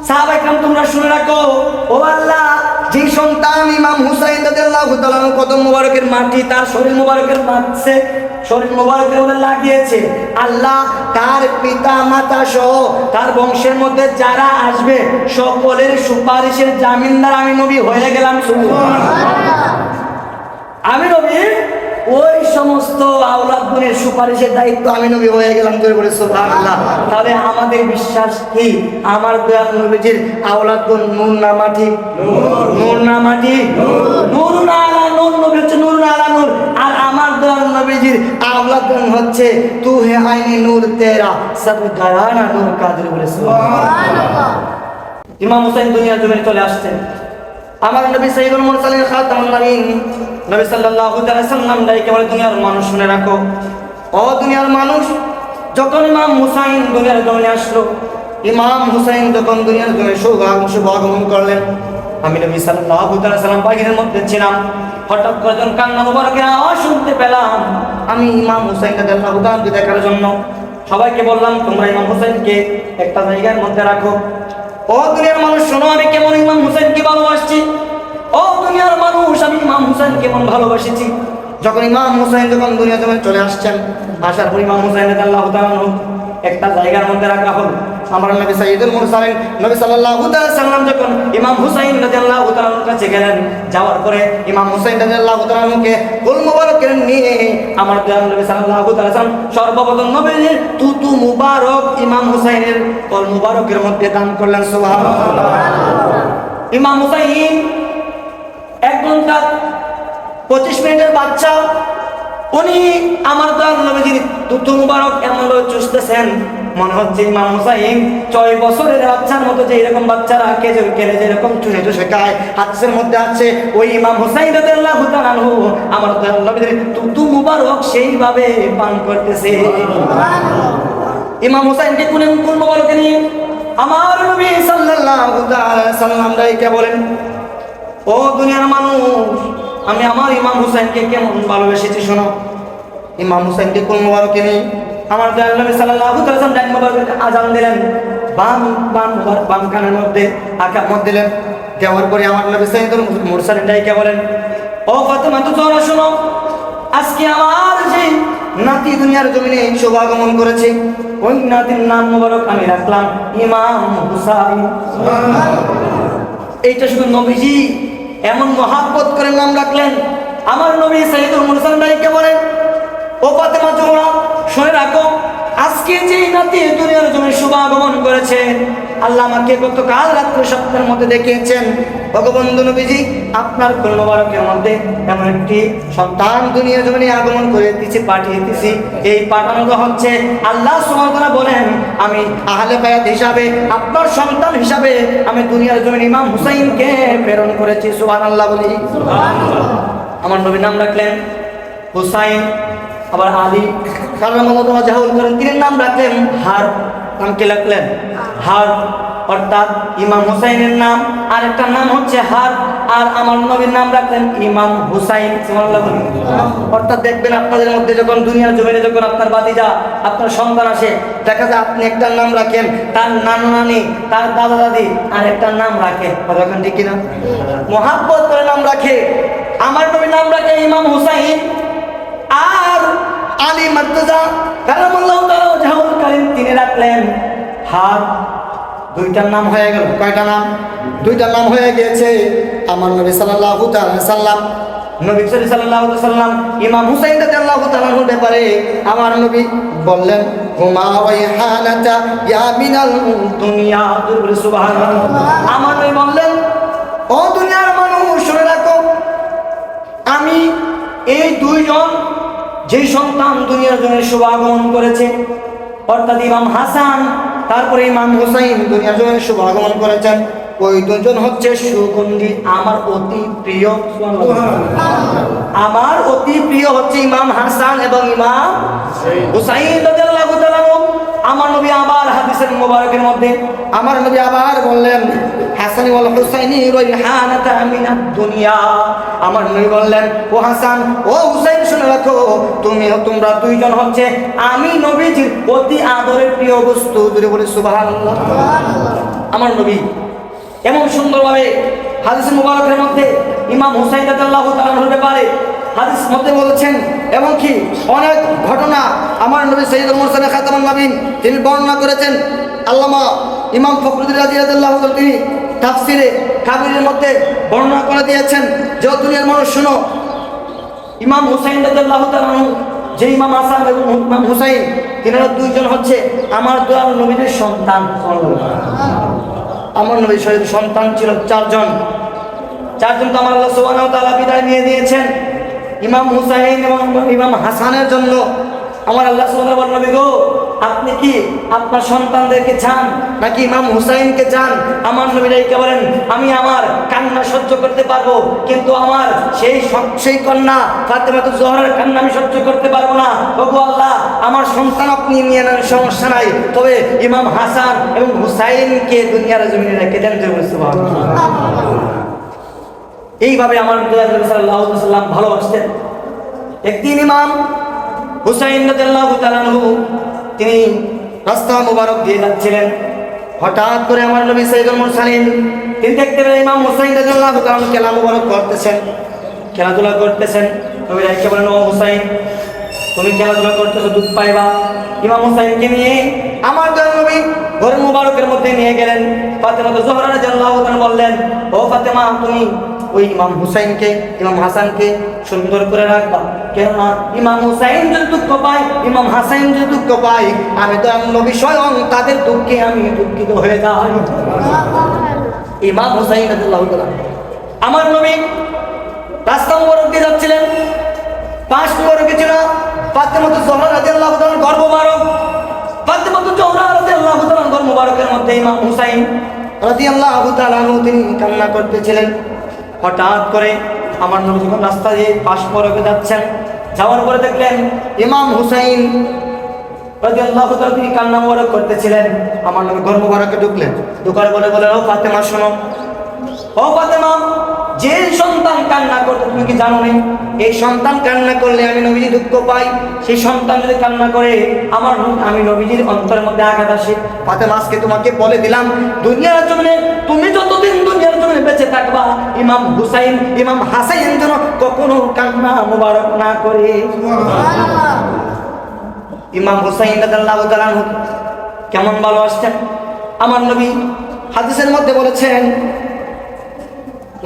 সাহাবায়ে কেরাম তোমরা শুনে রাখো, ও আল্লাহ, যে সন্তান ইমাম হুসাইন রাদিয়াল্লাহু তাআলা কদম মোবারকের মাটি তার শরীর মোবারকের মাঝে শরীর মোবারকের মধ্যে লাগিয়েছে, আল্লাহ তার পিতা মাতা সহ তার বংশের মধ্যে যারা আসবে সকলের সুপারিশের জামিনদার আমি নবী হয়ে গেলাম। সুবহানাল্লাহ। আমি নবী ওই সমস্ত আওলাদগুনের সুপারিশের দায়িত্ব আমি নবী হয়ে গেলাম। জোরে বলে সুবহানাল্লাহ। তাহলে আমাদের বিশ্বাস কি? আমার দয়াল নবীজির আওলাদগুন নূর না মাটি? নূর না মাটি? নূর না আলা নূর। নবী হচ্ছে নূর না আলা নূর। আর আমার দয়াল নবীজির আওলাদগুন হচ্ছে তু হে আইনি নূর তেরা সব গায়ানা নূর কা। জোরে বলে সুবহানাল্লাহ। ইমাম হুসাইন দুনিয়ার জমিনে চলে আসছেন। আমার নবী সাইয়্যিদুল মুরসালিন খাতামুন নবীয়্যিন নবী সাল্লাল্লাহু আলাইহি ওয়াসাল্লাম ডাইকে বলে, দুনিয়ার মানুষ শুনে রাখো, ও দুনিয়ার মানুষ, যখন ইমাম হুসাইন দুনিয়ার জমিনে আসলো, ইমাম হুসাইন যখন দুনিয়ার জমিনে শুভ আগমন করলেন, আমি নবী সাল্লাল্লাহু আলাইহি ওয়াসাল্লাম বাহিরের মধ্যে ছিলাম। হঠাৎ করে যখন কান্না মুবারকের আওয়াজ শুনতে পেলাম, আমি ইমাম হুসাইন রাদিয়াল্লাহু তাআলাকে দেখার জন্য সবাইকে বললাম, তোমরা ইমাম হুসাইনকে একটা জায়গার মধ্যে রাখো। ও দুনিয়ার মানুষ শোনো, আমি কেমন ইমাম হুসাইনকে ভালোবাসছি। ও দুনিয়ার মানুষ, আমি ইমাম হুসাইন কেমন ভালোবাসেছি। যখন ইমাম হুসাইন যখন দুনিয়া জমিনে চলে আসছেন, আসার পর ইমাম হুসাইন রাদিয়াল্লাহু তাআলা একটা জায়গার মধ্যে রাখা হলো। আমার নবী সাইয়্যিদুল মুরসালিন নবী সাল্লাল্লাহু আলাইহি ওয়াসাল্লাম যখন ইমাম হুসাইন রাদিয়াল্লাহু তাআলার কাছে গেলেন, যাওয়ার পরে ইমাম হুসাইন রাদিয়াল্লাহু তাআলাকে কুল মুবারকের নিয়ে আমার দয়াল নবী সাল্লাল্লাহু আলাইহি ওয়াসাল্লাম সর্বপ্রথম নবীর তুতু মুবারক ইমাম হুসাইনের কুল মুবারকের মধ্যে দান করলেন। সুবহানাল্লাহ। ইমাম হুসাইন 1 ঘন্টা 25 মিনিটের বাচ্চা, উনি আমার দয়াল নবীজির তুতু মুবারক এমন চুষতেছেন, মনে হচ্ছে ইমাম হুসাইন 6 বছরের বাচ্চার মতো, যে এরকম বাচ্চারা খেজুর খেলে যেরকম চুষে চুষে খায়, হাদিসের মধ্যে আছে ওই ইমাম হুসাইন রাদিয়াল্লাহু তাআলা আনহু আমার দয়াল নবীজির তুতু মুবারক সেইভাবে পান করতেছে। ইমাম হুসাইনকে কোন মুবারকে নিয়ে আমার নবী সাল্লাল্লাহু আলাইহি ওয়াসাল্লাম ডাইকে বলেন, ও দুনিয়ার মানুষ, আমি আমার ইমাম হুসাইনকে কেমন ভালোবেসেছি শোনো। ইমাম হুসাইনকে কোন মুবারকে নিয়ে আমার দয়াল নবী সাল্লাল্লাহু আলাইহি ওয়াসাল্লাম ডান মুবারকে আযান দিলেন, বাম কানের মধ্যে আকামত দিলেন। দেওয়ার পরে আমার নবী সাইয়্যিদুল মুরসালিন ডাইকে বলেন, ও ফাতেমা তোমরা শোনো, আজকে আমার যে নাতি দুনিয়ার জমিনে শুভাগমন করেছে, ওই নাতির নাম মুবারক আমি রাখলাম ইমাম হুসাইন। এইটা শুধু নবীজি এমন মহাব্বত করে নাম রাখলেন। আমার নবী সাইয়্যিদুল মুরসালিন ডাইকে বলেন, ও ফাতেমা তোমরা শুনে রাখো, আজকে যে নাতি দুনিয়ার জমিনে শুভাগমন করেছে, আল্লাহ আমাকে গতকাল রাত্রে স্বপ্নের মধ্যে দেখিয়েছেন, ভগবন্ধু নবীজি আপনার কুল মুবারকের মধ্যে এমন একটি সন্তান দুনিয়ার জমিনে আগমন করে দিয়েছি, পাঠিয়ে দিয়েছি। এই পাঠানো হচ্ছে আল্লাহ সুবহানাহু ওয়া তাআলা বলেন, আমি আহলে বায়াত হিসাবে আপনার সন্তান হিসাবে আমি দুনিয়ার জমিনে ইমাম হুসাইনকে প্রেরণ করেছি। সুবহানাল্লাহ বলি। আমার নবী নাম রাখলেন হুসাইন, আবার আলী কারামাল্লাহু ওয়াজহাহু করেন, তিনি নাম রাখলেন হার। নাম কি রাখলেন? হার। অর্থাৎ ইমাম হুসাইনের নাম আর একটা নাম হচ্ছে হার, আর আমার নবীর নাম রাখলেন ইমাম হুসাইন। সুবহানাল্লাহ। অর্থাৎ দেখবেন আপনাদের মধ্যে যখন দুনিয়ার জমিনে যখন আপনার ভাতিজা আপনার সন্তান আসে, দেখা যায় আপনি একটা নাম রাখেন, তার নানু নানি তার দাদা দাদি আর একটা নাম রাখে, তখন ঠিক কিনা মহাব্বত করে নাম রাখে। আমার নবীর নাম রাখে ইমাম হুসাইন, আর আলী মুর্তজা কারামাল্লাহু তাআলা ওয়াজহুল কারীম তিনি রাখলেন হাত। দুইটার নাম হয়ে গেল। কয়টা নাম? দুইটার নাম হয়ে গেছে। আমার নবী সাল্লাল্লাহু তাআলা সাল্লাম নবী সাল্লাল্লাহু আলাইহি সাল্লাম ইমাম হুসাইন রাদিয়াল্লাহু তাআলার ব্যাপারে আমার নবী বললেন, হুমা রাইহানাতা ইয়া মিনাল দুনিয়া। সুবহানাল্লাহ। আমার নবী বললেন, ও দুনিয়ার মানুষ শুনে রাখো, আমি এই দুইজন যে সন্তান দুনিয়ার জন্য শুভাগমন করেছে, অর্থাৎ ইমাম হাসান তারপরে ইমাম হুসাইন দুনিয়ার জন্য শুভাগমন করেছেন, ওই দুজন হচ্ছে সুগন্ধি, আমার অতি প্রিয়। আমার অতি প্রিয় হচ্ছে ইমাম হাসান এবং ইমাম হুসাইন রাদিয়াল্লাহু তাআলা। আমার নবী আবার হাদিসের মুবারকের মধ্যে আমার নবী আবার বললেন, হাসান ওয়াল হুসাইনি রাইহানাতা মিনাদ দুনিয়া। আমার নবী বললেন, ও হাসান ও হুসাইন শুনে রাখো, তোমরা দুইজন হচ্ছে আমি নবীজির অতি আদরের প্রিয় বস্তু। বলে সুবহানাল্লাহ। আমার নবী এমন সুন্দরভাবে হাদিস মুবারকের মধ্যে ইমাম হুসাইন রাদিয়াল্লাহু তাআলার ব্যাপারে হাদিস মধ্যে বলেছেন, এবং কি অনেক ঘটনা আমার নবী সাইয়্যিদুল মুরসালিন খাতামুন নবীন তিনি বর্ণনা করেছেন। আল্লামা ইমাম ফখরুদ্দীন রাজি রাদিয়াল্লাহু তাআলা তিনি তাফসিরে কাবিরের মধ্যে বর্ণনা করে দিয়েছেন যে দুনিয়ার মানুষ শুনো, ইমাম হুসাইন রাদিয়াল্লাহু তাআলা যে ইমাম হাসান এবং ইমাম হুসাইন তিনারা দুইজন হচ্ছে আমার দয়াল নবীর সন্তান। আমার নবীর সন্তান ছিল চারজন তো আমার আল্লাহ সুবহানাহু ওয়া তাআলা বিদায় নিয়ে দিয়েছেন। ইমাম হুসাইন এবং ইমাম হাসানের জন্য আমার আল্লাহ সুবহানাহু ওয়া তাআলা নবী গো, আপনি কি আপনার সন্তানদেরকে চান নাকি ইমাম হুসাইনকে চান? আমার নবী রাইকে বলেন, আমি আমার কান্না সহ্য করতে পারবো, কিন্তু আমার সেই কন্যা ফাতেমাতুজ জোহরার কান্না আমি সহ্য করতে পারবো না। ওগো আল্লাহ, আমার সন্তান আপনি নিয়ে নেন, সমস্যা নাই, তবে ইমাম হাসান এবং হুসাইনকে দুনিয়ার জমিনে রেখে দেন। সুবহানাল্লাহ। এইভাবে আমার নবী সাল্লাল্লাহু আলাইহি ওয়াসাল্লাম ভালোবাসতেন। একদিন ইমাম হুসাইন রাদিয়াল্লাহু তাআলা তিনি রাস্তা মুবারক দিয়ে যাচ্ছিলেন, হঠাৎ করে আমার নবী সাইয়্যিদুল মুরসালিন তিনি দেখতে পেলেন ইমাম হুসাইন রাদিয়াল্লাহু তাআলা খেলা মুবারক করতেছেন, খেলাধুলা করতেছেন। নবী রাইকে বলেন, ও হুসাইন, তুমি খেলাধুলা করতেছো, দুধ পাইবা। ইমাম হুসাইনকে নিয়ে আমার দয়াল নবী ঘর মুবারকের মধ্যে নিয়ে গেলেন। ফাতেমা জোহরা রাদিয়াল্লাহু তাআলা বললেন, ও ফাতেমা, তুমি ওই ইমাম হুসাইনকে ইমাম হাসানকে সুন্দর করে রাখবা, কেননা ইমাম হুসাইন যদি দুঃখ পায়, ইমাম হাসান যদি দুঃখ পায়, আমি তো নবী স্বয়ং তাদের দুঃখে আমি দুঃখিত হয়ে যাই। ইমাম হুসাইন রাদিয়াল্লাহু তাআলা আমার নবী রাস্তা মুবারক দিয়ে যাচ্ছিলেন, পাশ মুবারকে ছিল ফাতেমা জোহরা রাদিয়াল্লাহু তাআলা ঘর মুবারক। ফাতেমা জোহরা রাদিয়াল্লাহু তাআলা ঘর মুবারকের মধ্যে ইমাম হুসাইন রাদিয়াল্লাহু তাআলা তিনি কান্না করতেছিলেন। হঠাৎ করে আমার নবী যখন রাস্তা দিয়ে পাশ মুবারকে যাচ্ছেন, যাওয়ার পরে দেখলেন ইমাম হুসাইন রাদিয়াল্লাহু তাআলা তিনি কান্না মুবারক করতেছিলেন। আমার নবী ঘর মুবারকে ঢুকলেন, ঢোকার পরে বললেন, ও ফাতেমা শোনো, ও ফাতেমা, যে সন্তান কান্না করতে তুমি কি জানো না? এই সন্তান কান্না করলে আমি নবীজি দুঃখ পাই, সেই সন্তান যদি কান্না করে আমি নবীজির অন্তরের মধ্যে আঘাত আসে। ফাতেমা, আজকে তোমাকে বলে দিলাম, দুনিয়ার জমিনে তুমি যতদিন দুনিয়ার জমিনে বেঁচে থাকবা, ইমাম হুসাইন ইমাম হাসাইন যেন কখনো কান্না মুবারক না করে। ইমাম হুসাইন রাদিয়াল্লাহু তাআলা কেমন ভালোবাসতেন আমার নবী। হাদিসের মধ্যে বলেছেন,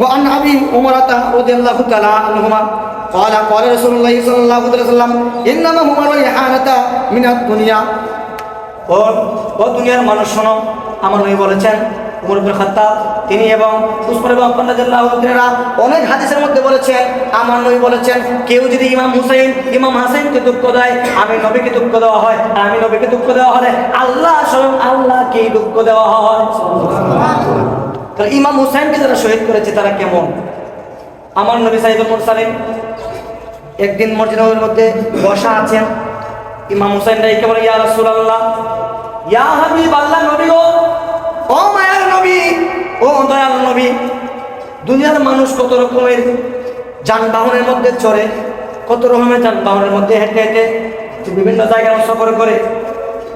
وعن أبي عمرة رضي الله تعالى عنهما قال قال رسول الله صلى الله عليه وسلم إنما هو ريحانة من الدنيا। ও দুনিয়ার মানুষ শোনো, আমার নবী বলেছেন, উমর ইবনে খাত্তাব তিনি এবং উসমান ইবনে আফফান রাদিয়াল্লাহু তাআলা অনেক হাদিসের মধ্যে বলেছেন, আমার নবী বলেছেন, কেউ যদি ইমাম হুসাইন ইমাম হাসানকে দুঃখ দেয়, আমি নবীকে দুঃখ দেওয়া হয়, আর আমি নবীকে দুঃখ দেওয়া হলে আল্লাহ স্বয়ং আল্লাহকে দুঃখ দেওয়া হয়। সুবহানাল্লাহ। তাহলে ইমাম হুসাইনকে যারা শহীদ করেছে তারা কেমন? আমার নবী সাইয়্যিদুল মুরসালিন একদিন মসজিদের মধ্যে বসা আছেন, ইমাম হুসাইন রাইকে বলে, ইয়া রাসূলুল্লাহ, ইয়া হাবিবাল্লাহ, নবী গো, ও মায়ার নবী, ও দয়াল নবী, দুনিয়ার মানুষ কত রকমের যানবাহনের মধ্যে চড়ে, কত রকমের যানবাহনের মধ্যে হেঁটে হেঁটে বিভিন্ন জায়গায় সফর করে।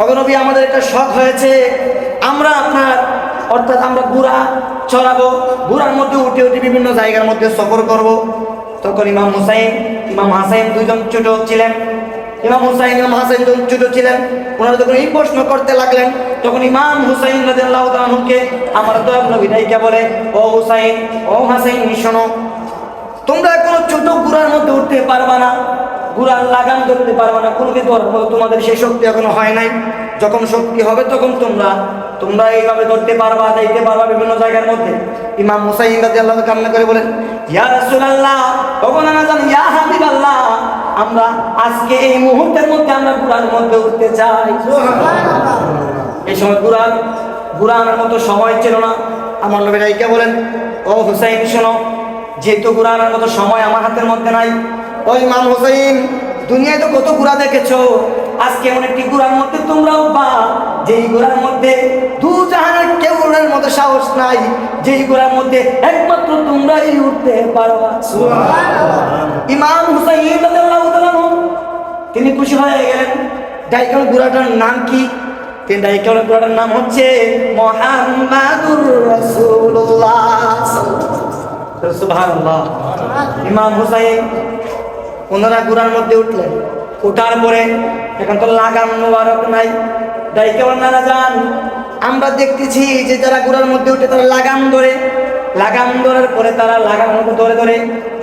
ওগো নবী, আমাদের একটা শখ হয়েছে, আমরা অর্থাৎ আমরা ঘোড়া চড়াবো, ঘোড়ার মধ্যে উঠে উঠে বিভিন্ন জায়গার মধ্যে সফর করব। তখন ইমাম হুসাইন ইমাম হাসান দুইজন ছোট ছিলেন। ইমাম হুসাইন ইমাম হাসান দুজন ছোট ছিলেন। ওনারা যখন এই প্রশ্ন করতে লাগলেন, তখন ইমাম হুসাইন রাদিয়াল্লাহু তাআলা আনহুকে আমার দয়াল নবী রাইকা বলে, ও হুসাইন, ও হাসান, শোনো, তোমরা কোনো ছোট ঘোড়ার মধ্যে উঠতে পারবা না, ঘোড়ার লাগাম ধরতে পারবা না, কোনো কিছু তোমাদের সেই শক্তি এখনো হয় নাই। যখন শক্তি হবে তখন তোমরা এইভাবে ধরতে পারবা, যাইতে পারবা বিভিন্ন জায়গার মধ্যে। ইমাম হুসাইন রাদিয়াল্লাহু তাআলা কান্না করে বলেন, ইয়া রাসূলুল্লাহ, ওগো নানা জান, ইয়া হাবিবাল্লাহ, আমরা আজকে এই মুহূর্তের মধ্যে আমরা ঘোড়ার মধ্যে উঠতে চাই। সুবহানাল্লাহ। এই সময় ঘোড়া আনার মতো সময় ছিল না। আমার নবী রাইকা বলেন, ও হুসাইন শোনো, যেহেতু ঘোড়া আনার মতো সময় আমার হাতের মধ্যে নাই, ও ইমাম হুসাইন, দুনিয়ায় তো কত ঘোড়া দেখেছো, আজকে এমন একটি ঘোড়ার মধ্যে তোমরাও বা, যেই ঘোড়ার মধ্যে দু জাহানের কেউ ওড়ার মতো সাহস নাই, যেই ঘোড়ার মধ্যে একমাত্র তোমরাই উঠতে পারবা। সুবহানাল্লাহ। ইমাম হুসাইন রাদিয়াল্লাহু তাআলা তিনি খুশি হয়ে গেলেন। ডাইকাল ঘোড়াটার নাম কি? তিনি ডাইকের নাম হচ্ছে মুহাম্মাদুর রাসূলুল্লাহ। সুবহানাল্লাহ। ইমাম হুসাইন ওনারা ঘোড়ার মধ্যে উঠলেন, ওঠার পরে এখন তো লাগাম মোবারক নাই, ডাইকে ওনারা যান। আমরা দেখতেছি যে যারা ঘোড়ার মধ্যে উঠে তারা লাগাম ধরে, লাগাম ধরার পরে তারা লাগাম ধরে ধরে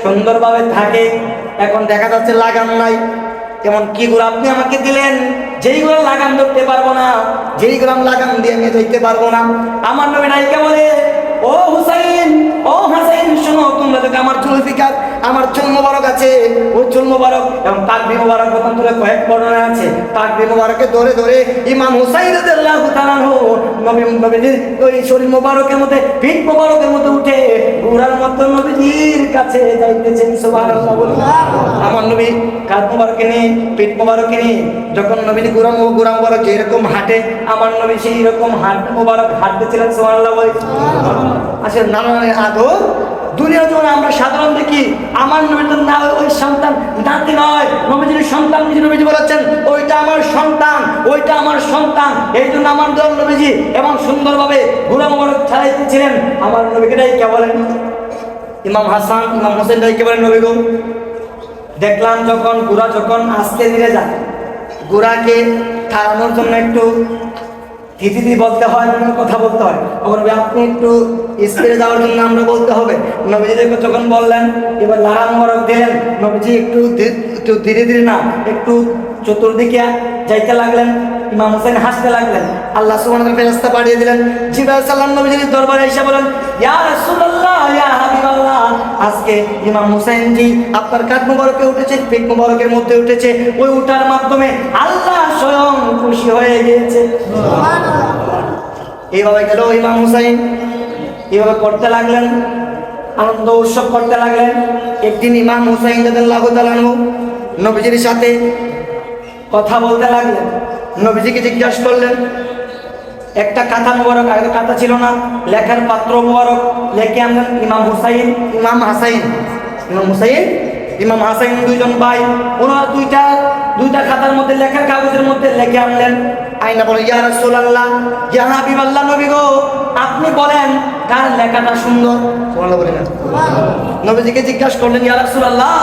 সুন্দরভাবে থাকে। এখন দেখা যাচ্ছে লাগাম নাই। যেমন কি ঘোড়া আপনি আমাকে দিলেন, যেই ঘোড়া লাগাম ধরতে পারবো না, যেই ঘোড়া লাগাম দিয়ে আমি ধরতে পারবো না। আমার নবী ডাইকে বলে, ও হুসাইন, ও হাসাইন, শোনো, তোমরা দেখো আমার চুল ফিকার, আমার চুল মোবারক আছে, ওই চুল মোবারক এবং তাকবীর মোবারক ধরে কয়েক বর্ণনা আছে। তাকবীর মোবারকে ধরে ধরে ইমাম হুসাইন রাদিয়াল্লাহু তাআলা নবীজির ওই শরীর মোবারকের মধ্যে, পিঠ মোবারকের মধ্যে উঠে ঘোড়ার মতো নবীজির কাছে যাইতেছেন। সুবহানাল্লাহ। আমার নবী কাঁধ মোবারকে নিয়ে, পিঠ মোবারকে নিয়ে যখন নবীজি ঘোড়া মোবারক যেরকম হাঁটে, আমার নবী সেই রকম হাঁট মোবারক হাঁটতেছিলেন। সুবহানাল্লাহ। আসলে নানান আদর দুনিয়ার জন্য আমরা সাধারণ দেখি। আমার নবীর না ওই সন্তান নাতি নয়, নবীজির সন্তান, নবীজি বলেছেন ওইটা আমার সন্তান, ওইটা আমার সন্তান। এই জন্য আমার নবীজি এবং সুন্দরভাবে ঘোড়া মোবারক চালাইতেছিলেন। আমার নবীকে কে বলেন? ইমাম হাসান, ইমাম হোসেন কে বলেন নবী গো। দেখলাম যখন ঘোড়া যখন আস্তে ধীরে যায়, ঘোড়াকে থামানোর জন্য একটু ধীরে বলতে হয়, কথা বলতে হয়। আপনি একটু স্পিডে যাওয়ার জন্য আমরা বলতে হবে। নবীজিদেরকে যখন বললেন, এবার লাগাম মোবারক দিলেন, নবীজি একটু ধীরে ধীরে না, একটু চতুর্দিকে যাইতে লাগলেন। ইমাম হোসেন হাসতে লাগলেন। আল্লাহ সুবহানাহু ওয়া তাআলা ফেরেশতা পাঠিয়ে দিলেন। জিবরাইল সাল্লাম নবীজির দরবারে এসে বলেন, ইয়া রাসূলুল্লাহ, ইয়া হাবিবাল্লাহ, আজকে ইমাম হোসেন জি আপনার কাঁধ মোবারকে উঠেছে, পিঠ মোবারকের মধ্যে উঠেছে। ওই উঠার মাধ্যমে আল্লাহ স্বয়ং খুশি হয়ে গিয়েছে। সুবহানাল্লাহ। এইভাবে গেল ইমাম হুসাইন, এইভাবে করতে লাগলেন, আনন্দ উৎসব করতে লাগলেন। একদিন ইমাম হুসাইন রাদিয়াল্লাহু তাআলা নবীজির সাথে কথা বলতে লাগলেন। নবীজিকে জিজ্ঞাসা করলেন, একটা কাঁথা মোবারক, আগে কাঁথা ছিল না, লেখার পাত্র মোবারক লেখে আনলেন ইমাম হুসাইন, ইমাম হাসাইন। ইমাম হুসাইন, ইমাম হাসাইন দুইজন ভাই, ওনারা দুইটা খাতার মধ্যে লেখার কাগজের মধ্যে লেখে আনলেন। আইনা বলে, ইয়া রাসূলুল্লাহ, ইয়া হাবিবাল্লাহ, নবী গো, আপনি বলেন কার লেখাটা সুন্দর? সুবহানাল্লাহ বলেন। নবীজিকে জিজ্ঞাসা করলেন, ইয়া রাসূলুল্লাহ,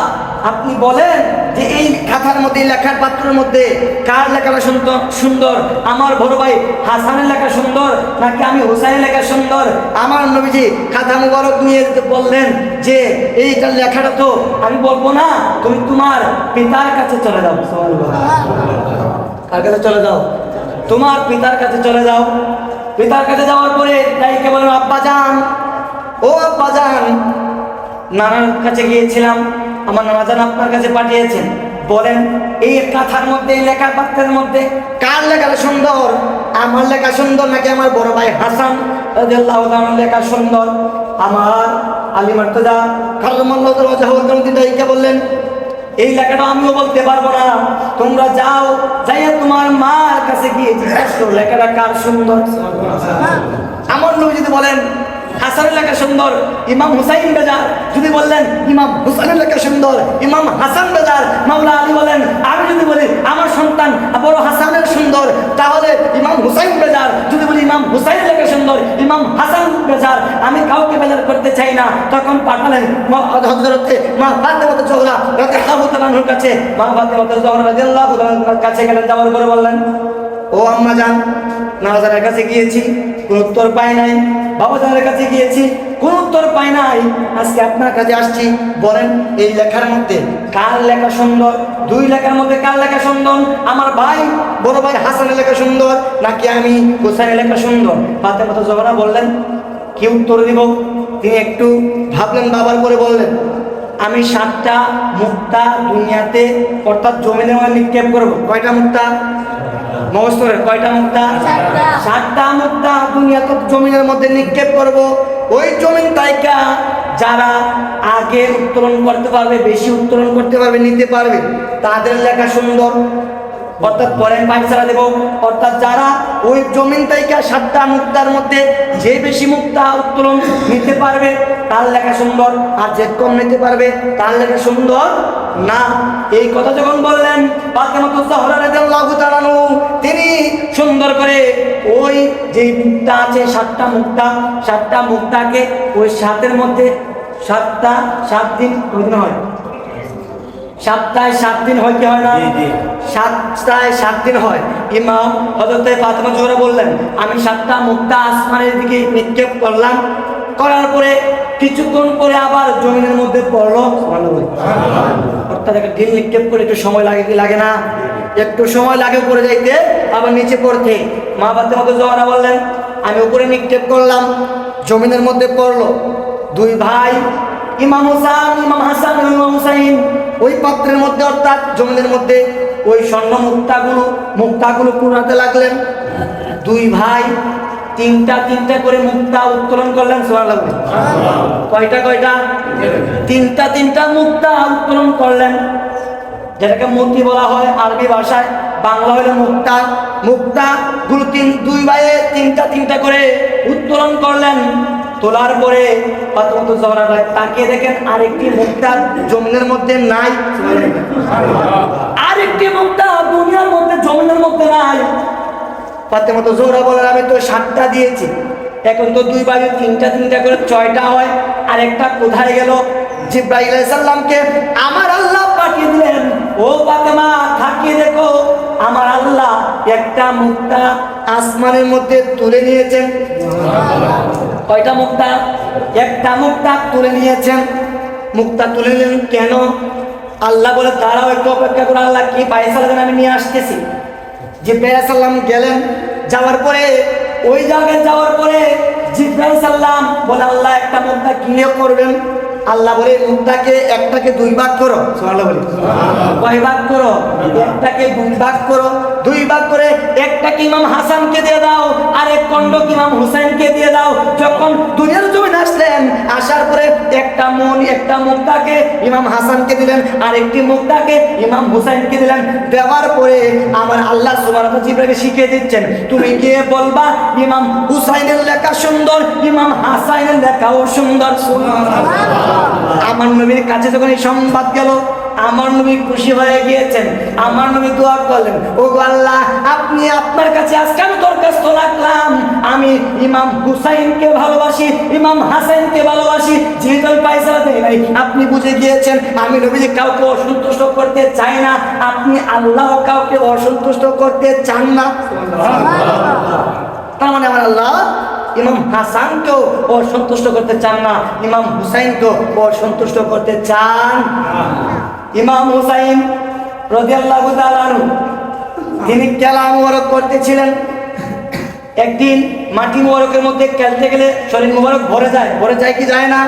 আপনি বলেন যে এই খাতার মধ্যে, লেখার পাত্রের মধ্যে কার লেখাটা সুন্দর? আমার বড় ভাই হাসানের লেখা সুন্দর নাকি আমি হুসাইনের লেখা সুন্দর? আমার নবীজি খাতা মুবারক নিয়ে বললেন যে এইটা লেখাটা তো আমি বলবো না, তুমি তোমার পিতার কাছে চলে যাও। কার কাছে চলে যাও? তোমার পিতার কাছে চলে যাও। পিতার কাছে যাওয়ার পরে তাইকে বলেন, আব্বা যান, ও আব্বা যান, নানার কাছে গিয়েছিলাম, আমার নানা যান আপনার কাছে পাঠিয়েছেন, বলেন এই কাঁথার মধ্যে, এই লেখার পাত্রের মধ্যে কার লেখাটা সুন্দর? আমার লেখা সুন্দর নাকি আমার বড় ভাই হাসান রাদিয়াল্লাহু তাআলার লেখা সুন্দর? আমার আলী মুর্তজা কাররামাল্লাহু তাআলা বললেন, এই লেখাটা আমিও বলতে পারবো না, তোমরা যাও, যাইয়া তোমার মার কাছে গিয়ে জিজ্ঞাসা করো লেখাটা কার সুন্দর। আমার নবী যদি বলেন হাসানের লেখা সুন্দর, ইমাম হুসাইন বেজার যদি বললেন ইমাম হুসাইনের লেখা সুন্দর, ইমাম হাসান বেজার, মাওলা আলী বলেন আমি যদি বলি আমার সন্তান বড় হাসানের সুন্দর, তাহলে ইমাম হুসাইন বেজার। যদি বলি ইমাম হুসাইনের লেখা সুন্দর, ইমাম হাসান বেজার, আমি কাউকে বেজার করতে চাই না। তখন পাঠালেন হযরতে মা ফাতেমা জোহরা রাদিয়াল্লাহু তাআলার কাছে। মা ফাতেমা জোহরা রাদিয়াল্লাহু তাআলার কাছে গেলেন, যাওয়ার পরে বললেন, ও আম্মা জান, নানাজানের কাছে গিয়েছি, কোন উত্তর পাই নাই। বাবাজানের কাছে গিয়েছি, কোন উত্তর পাই নাই। আজকে আপনার কাছে আসছি, বলেন এই লেখার মধ্যে কার লেখা সুন্দর? দুই লেখার মধ্যে কার লেখা সুন্দর? আমার ভাই, বড় ভাই হাসানের লেখা সুন্দর নাকি আমি হুসাইনের লেখা সুন্দর? ফাতেমা জোহরা বললেন, কি উত্তর দিব? তিনি একটু ভাবলেন, বাবার পরে বললেন, আমি 7টা মুক্তা দুনিয়াতে অর্থাৎ জমিনের মধ্যে নিক্ষেপ করবো। কয়টা মুক্তা? মহস্তরের কয়টা মুক্তা? 7টা মুক্তা দুনিয়াতে জমিনের মধ্যে নিক্ষেপ করব। ওই জমিন তাইকা যারা আগে উত্তোলন করতে পারবে, বেশি উত্তোলন করতে পারবে, নিতে পারবে, তাদের লেখা সুন্দর। অর্থাৎ পরে আমি ফাইসলা দেব। অর্থাৎ যারা ওই জমিন থেকে 7টা মুক্তার মধ্যে যে বেশি মুক্তা উত্তোলন নিতে পারবে তার লেখা সুন্দর, আর যে কম নিতে পারবে তার লেখা সুন্দর না। এই কথা যখন বললেন ফাতেমাতুজ জাহরা রাদিয়াল্লাহু তাআলা আনহা, তিনি সুন্দর করে ওই যে মুক্তা আছে 7টা মুক্তাকে ওই 7-এর মধ্যে 7 দিন কয়দিন হয়? সপ্তাহে 7 দিন হয় কি হয় না? সপ্তাহে 7 দিন হয়। ইমাম হযরত ফাতেমা জোহরা বললেন, আমি 7টা মুক্তা আসমানের দিকে নিক্ষেপ করলাম, করার পরে কিছুক্ষণ পরে আবার জমিনের মধ্যে পড়লো। অর্থাৎ একটা ঢিল নিক্ষেপ করে একটু সময় লাগে কি লাগে না? একটু সময় লাগে উপরে যাইতে, আবার নিচে পড়তে। মা ফাতেমা জোহরা বললেন, আমি উপরে নিক্ষেপ করলাম, জমিনের মধ্যে পড়লো। 2 ভাই ইমাম হাসান এবং ইমাম হুসাইন ওই পাত্রের মধ্যে অর্থাৎ জমিনের মধ্যে ওই স্বর্ণ মুক্তাগুলো কুড়াতে লাগলেন। 2 ভাই 3টা করে মুক্তা উত্তোলন করলেন। সুবহানাল্লাহ। কয়টা? 3টা মুক্তা উত্তোলন করলেন, যেটাকে মতি বলা হয় আরবি ভাষায়, বাংলা হলো মুক্তাগুলো 2 ভাইয়ে 3টা করে উত্তোলন করলেন। তোলার পরে ফাতেমাতুজ জাহরা তাকিয়ে দেখেন আরেকটি মুক্তা জমিনের মধ্যে নাই। আরেকটি মুক্তা দুনিয়ার মধ্যে জমিনের মধ্যে নাই। ফাতেমাতুজ জাহরা বলেন, আমি তো 7টা দিয়েছি, এখন তো 2 ভাই 3টা করে 6টা হয়, আরেকটা কোথায় গেল? জিবরাইল আলাইহিস সালামকে আমার আল্লাহ পাঠিয়ে দিলেন, ও ফাতেমা তাকিয়ে দেখো, আমার আল্লাহ একটা মুক্তা আসমানের মধ্যে তুলে নিয়েছেন। কয়টা মুক্তা? একটা মুক্তা তুলে নিয়েছেন। মুক্তা তুলে নিলেন কেন? আল্লাহ বলে তারাও একটু অপেক্ষা করে, আল্লাহ কি ফায়সালা দেন আমি নিয়ে আসতেছি। জিবরাইল আলাইহিস সালাম গেলেন, যাওয়ার পরে ওই জায়গায় যাওয়ার পরে জিবরাইল সাল্লাম বলে আল্লাহ একটা মুক্তা কি করবেন? আল্লাহ বলে মুক্তাকে একটাকে 2 ভাগ করো। সুবহানাল্লাহ বলি। কয় ভাগ করো? একটাকে 2 ভাগ করো। 2 ভাগ করে একটাকে ইমাম হাসানকে দিয়ে দাও, আর এক খণ্ডকে ইমাম হুসাইনকে দিয়ে দাও। যখন দুনিয়ার জমিনে আসলেন, আসার পরে একটা মুক্তাকে ইমাম হাসানকে দিলেন, আর একটি মুক্তাকে ইমাম হুসাইনকে দিলেন। দেওয়ার পরে আমার আল্লাহ সুবহানাহু ওয়া তাআলা জিবরাইলকে শিখিয়ে দিচ্ছেন, তুমি গিয়ে বলবা ইমাম হুসাইনের লেখা সুন্দর, ইমাম হাসানের লেখাও সুন্দর। সুবহানাল্লাহ। আমার নবীর কাছে যখন এই সংবাদ গেল, আমার নবী খুশি হয়ে গিয়েছেন। আমার নবী দোয়া করলেন, ও আল্লাহ, আপনি আপনার কাছে আজকে আমি দরখাস্ত রাখলাম, আমি ইমাম হুসাইনকে ভালোবাসি, ইমাম হাসানকে ভালোবাসি, যেহেতু আমি ফায়সালা দেই নাই, আপনি বুঝে গিয়েছেন আমি নবীজি কাউকে অসন্তুষ্ট করতে চাই না, আপনি আল্লাহ কাউকে অসন্তুষ্ট করতে চান না। তার মানে আমার আল্লাহ ইমাম হাসানকেও অসন্তুষ্ট করতে চান না, ইমাম হুসাইনকেও অসন্তুষ্ট করতে চান। ইমাম হুসাইন রাদিয়াল্লাহু তাআলা আনহু তিনি কেলা মুবারক করতেছিলেন। একদিন মাটি মুবারকের মধ্যে খেলতে গেলে শরীর মুবারক ভরে যায় কি যায় না?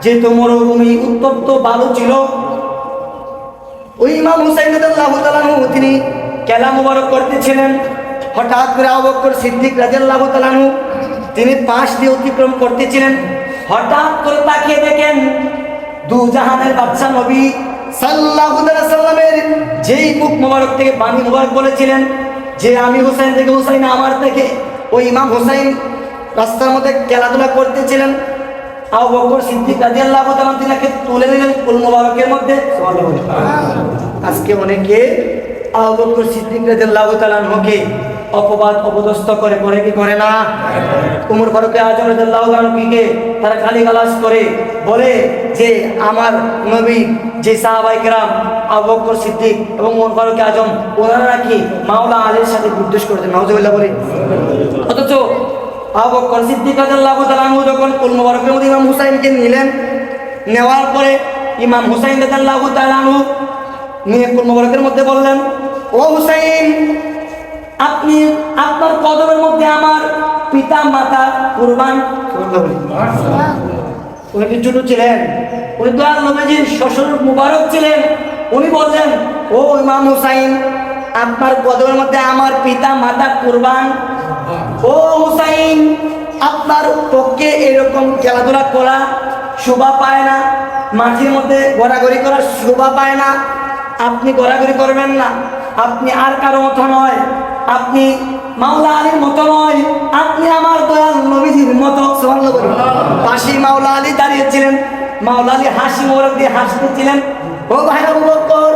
যেহেতু মরুভূমি উত্তপ্ত বালু ছিল, ওই ইমাম হুসাইন রাদিয়াল্লাহু তাআলা আনহু তিনি কেলা মুবারক করতেছিলেন। হঠাৎ করে আবু বকর সিদ্দিক রাদিয়াল্লাহু তাআলা আনহু তিনি পাশ দিয়ে অতিক্রম করতেছিলেন। হঠাৎ করে তাকিয়ে দেখেন 2 জাহানের বাদশা নবী সাল্লাল্লাহু আলাইহি সাল্লামের যেই মুখ মোবারক থেকে বাণী মোবারক বলেছিলেন যে আমি হুসাইন থেকে, হুসাইন আমার থেকে, ওই ইমাম হুসাইন রাস্তার মধ্যে খেলাধুলা করতেছিলেন। আবু বকর সিদ্দিক রাদিয়াল্লাহু তাআলা তিনাকে তুলে নিলেন কুল মোবারকের মধ্যে। আজকে অনেকে আবু বকর সিদ্দিক রাদিয়াল্লাহু তাআলা আনহুকে অপবাদ অপদস্থ করে কি করে না? উমর ফারুক আজম রাদিয়াল্লাহু তাআলা আনহুকে তারা গালিগালাজ করে বলে যে আমার নবী যে সাহাবায়ে কেরাম আবু বকর সিদ্দিক এবং উমর ফারুক আজম ওনারা নাকি মাওলা আলীর সাথে বিদ্বেষ করতেন। নাউজুবিল্লাহ বলে। অথচ আবু বকর সিদ্দিক রাদিয়াল্লাহু তাআলা আনহু যখন কুল মুবারকের মধ্যে ইমাম হুসাইনকে নিলেন, নেওয়ার পরে ইমাম হুসাইন রাদিয়াল্লাহু তাআলা আনহু নিয়ে কুল মুবারকের মধ্যে বললেন, ও হুসাইন, আপনি আপনার কদমের মধ্যে আমার পিতা মাতা কুরবান। উনি কি ছোট ছিলেন? উনি তো আর নবীজির শ্বশুর মুবারক ছিলেন। উনি বললেন, ও ইমাম হুসাইন, আপনার কদমের মধ্যে আমার পিতা মাতা কুরবান। ও হুসাইন, আপনার পক্ষে এরকম খেলাধুলা করা শোভা পায় না, মাটির মধ্যে ঘোরাঘুরি করা শোভা পায় না, আপনি ঘোরাঘুরি করবেন না। আপনি আর কারো মতো নয়, আপনি মাওলা আলীর মতো নয়, আপনি আমার দয়াল নবীজির মতো। সুবহানাল্লাহ বলুন। পাশে মাওলা আলী দাঁড়িয়েছিলেন, মাওলা আলী হাসি মোবারক দিয়ে হাসতেছিলেন। ও ভাই আবু বকর,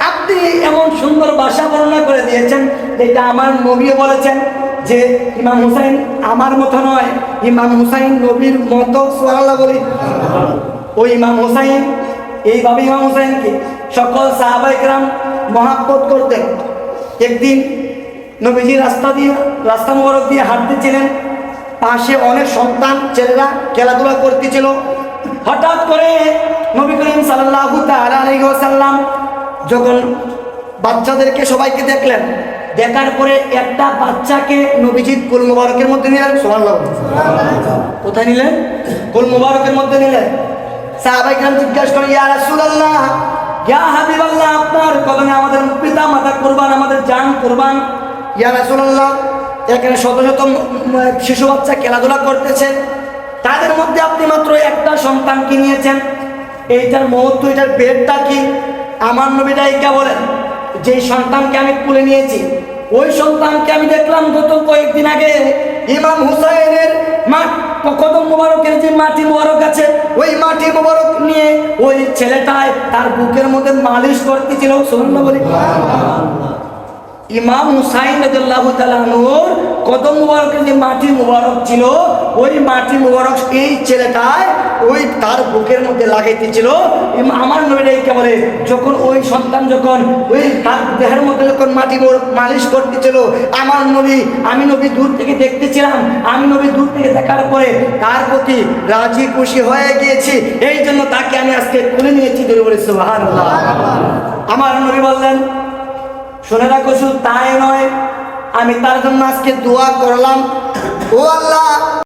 আপনি এমন সুন্দর ভাষা বর্ণনা করে দিয়েছেন, যেটা আমার নবীও বলেছেন যে ইমাম হুসাইন আমার মতো নয়, ইমাম হুসাইন নবীর মতো। সুবহানাল্লাহ বলি। ওই ইমাম হুসাইন, এইভাবে ইমাম হুসাইনকে সকল সাহাবায়ে কেরাম মহাব্বত করতেন। একদিন নবীজি রাস্তা মোবারক দিয়ে হাঁটতেছিলেন, পাশে অনেক সন্তান ছেলেরা খেলাধুলা করতেছিল। হঠাৎ করে নবী করিম সাল্লাল্লাহু তাআলা আলাইহি ওয়াসাল্লাম যখন বাচ্চাদেরকে সবাইকে দেখলেন, দেখার পরে একটা বাচ্চাকে নবীজির কুল মুবারকের মধ্যে নিলেন। সুবহানাল্লাহ। কোথায় নিলেন? কুল মুবারকের মধ্যে নিলেন। সাহাবায়ে কেরাম জিজ্ঞাসা করেন, ইয়া রাসূলুল্লাহ, ইয়া হাবিবাল্লাহ, আপনার কদমে আমাদের পিতা মাতা কুরবান, আমাদের জান কুরবান। ইয়া রাসূলুল্লাহ, এখানে শত শত শিশু বাচ্চা খেলাধুলা করতেছে, তাদের মধ্যে আপনি মাত্র একটা সন্তানকে নিয়েছেন, এইটার মহত্ব, এটার বেদটা কি? আমার নবীটা এইটা বলেন, যে সন্তানকে আমি কুলে নিয়েছি, ওই সন্তানকে আমি দেখলাম গত কয়েকদিন আগে ইমাম হুসাইনের কদম মুবারকের যে মাটি মুবারক আছে, ওই মাটি মুবারক নিয়ে ওই ছেলেটায় তার বুকের মধ্যে মালিশ করতেছিল। সুবহানাল্লাহ বলি। ইমাম হুসাইন রাদিয়াল্লাহু তাআলা আনহুর কদম মুবারকের যে মাটি মুবারক ছিল, ওই মাটি মুবারক এই ছেলেটায় ওই তার বুকের মধ্যে লাগাইতেছিল। আমার নবীকে বলে, যখন ওই সন্তান যখন ওই তার দেহের মধ্যে যখন মাটি মালিশ করতেছিল, আমার নবী, আমি নবী দূর থেকে দেখতেছিলাম, আমি নবী দূর থেকে দেখার পরে তার প্রতি রাজি খুশি হয়ে গিয়েছি, এই জন্য তাকে আমি আজকে খুলে নিয়েছি। বলে সুবহানাল্লাহ। আমার নবী বললেন, শুনে রাখো, শুধু তাই নয়, আমি তার জন্য আজকে দোয়া করলাম, ও আল্লাহ